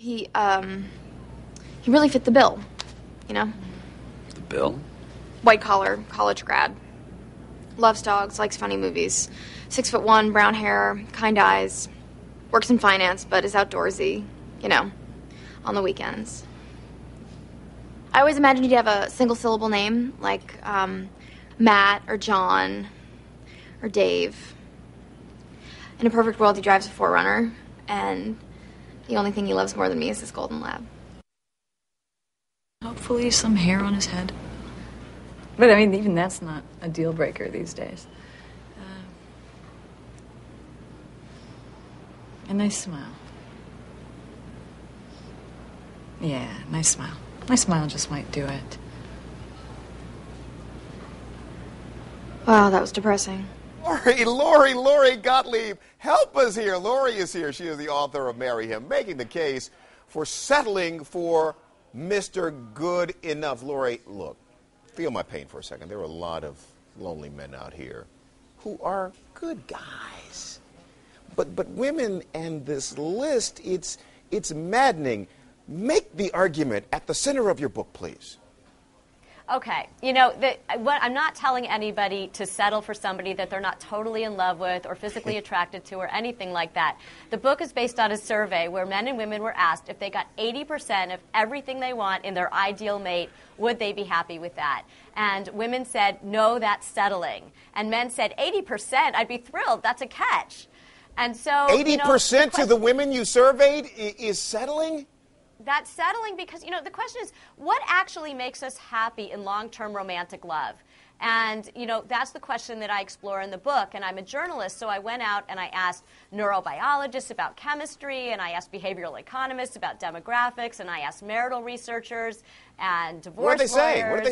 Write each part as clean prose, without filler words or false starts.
He really fit the bill, you know? The bill? White collar, college grad. Loves dogs, likes funny movies. 6'1", brown hair, kind eyes. Works in finance, but is outdoorsy, you know, on the weekends. I always imagined he'd have a single-syllable name, like Matt or John or Dave. In a perfect world, he drives a 4Runner, and the only thing he loves more than me is his golden lab. Hopefully some hair on his head. But, I mean, even that's not a deal breaker these days. A nice smile. Yeah, nice smile. My smile just might do it. Wow, that was depressing. Lori Gottlieb, help us here. Lori is here. She is the author of Marry Him, making the case for settling for Mr. Good Enough. Lori, look, feel my pain for a second. There are a lot of lonely men out here who are good guys. But women and this list, it's maddening. Make the argument at the center of your book, please. Okay, you know, I'm not telling anybody to settle for somebody that they're not totally in love with or physically attracted to or anything like that. The book is based on a survey where men and women were asked if they got 80% of everything they want in their ideal mate, would they be happy with that? And women said, no, that's settling. And men said, 80%, I'd be thrilled, that's a catch. And so 80% to the women you surveyed is settling? That's settling because, you know, the question is, what actually makes us happy in long-term romantic love? And, you know, that's the question that I explore in the book. And I'm a journalist, so I went out and I asked neurobiologists about chemistry, and I asked behavioral economists about demographics, and I asked marital researchers and divorce lawyers. What did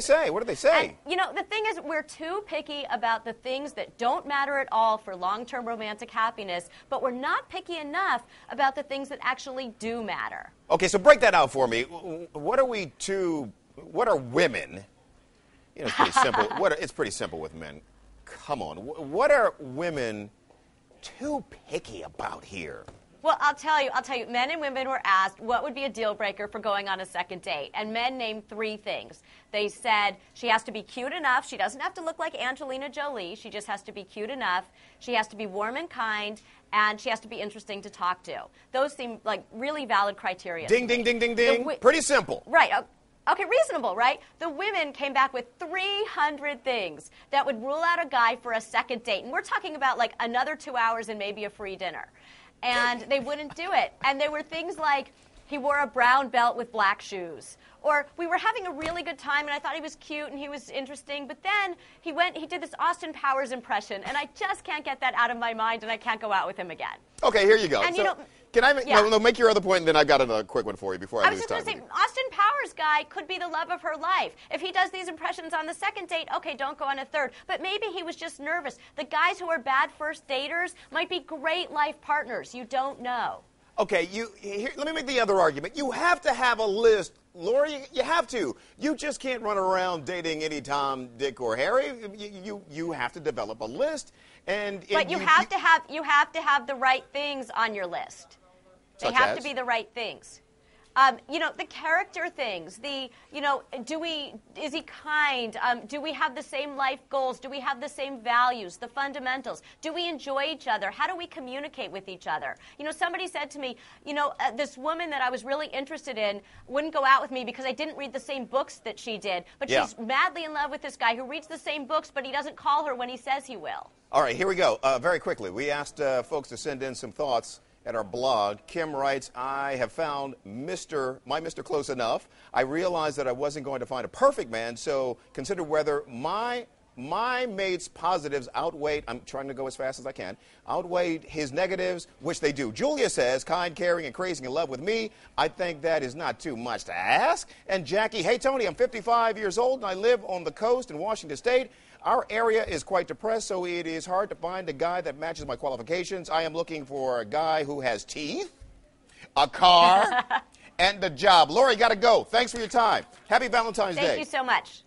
they say? And, you know, the thing is, we're too picky about the things that don't matter at all for long-term romantic happiness, but we're not picky enough about the things that actually do matter. Okay, so break that out for me. What are women? You know, it's pretty simple. It's pretty simple with men. Come on. What are women too picky about here? Well, I'll tell you, men and women were asked what would be a deal breaker for going on a second date. And men named 3 things. They said she has to be cute enough. She doesn't have to look like Angelina Jolie. She just has to be cute enough. She has to be warm and kind. And she has to be interesting to talk to. Those seem like really valid criteria. Ding, ding, ding, ding, ding. Pretty simple. Right. Okay, reasonable, right? The women came back with 300 things that would rule out a guy for a second date. And we're talking about like another 2 hours and maybe a free dinner. And they wouldn't do it. And there were things like he wore a brown belt with black shoes. Or we were having a really good time and I thought he was cute and he was interesting. But then he did this Austin Powers impression. And I just can't get that out of my mind and I can't go out with him again. Okay, here you go. And, can I make your other point, and then I've got another quick one for you before I lose time. I was just going to say, Austin Powers guy could be the love of her life. If he does these impressions on the second date, okay, don't go on a third. But maybe he was just nervous. The guys who are bad first daters might be great life partners. You don't know. Okay, let me make the other argument. You have to have a list, Lori. You have to. You just can't run around dating any Tom, Dick, or Harry. You have to develop a list, but you have to have the right things on your list. They have to be the right things. The character things, is he kind? Do we have the same life goals? Do we have the same values, the fundamentals? Do we enjoy each other? How do we communicate with each other? Somebody said to me, this woman that I was really interested in wouldn't go out with me because I didn't read the same books that she did. But she's madly in love with this guy who reads the same books, but he doesn't call her when he says he will. All right, here we go. Very quickly, we asked folks to send in some thoughts at our blog. Kim writes, I have found my Mr. Close Enough. I realized that I wasn't going to find a perfect man, so consider whether my mate's positives outweighed, I'm trying to go as fast as I can, outweighed his negatives, which they do. Julia says, kind, caring, and crazy in love with me. I think that is not too much to ask. And Jackie, hey, Tony, I'm 55 years old, and I live on the coast in Washington State. Our area is quite depressed, so it is hard to find a guy that matches my qualifications. I am looking for a guy who has teeth, a car, and a job. Lori, got to go. Thanks for your time. Happy Valentine's Day. Thank you so much.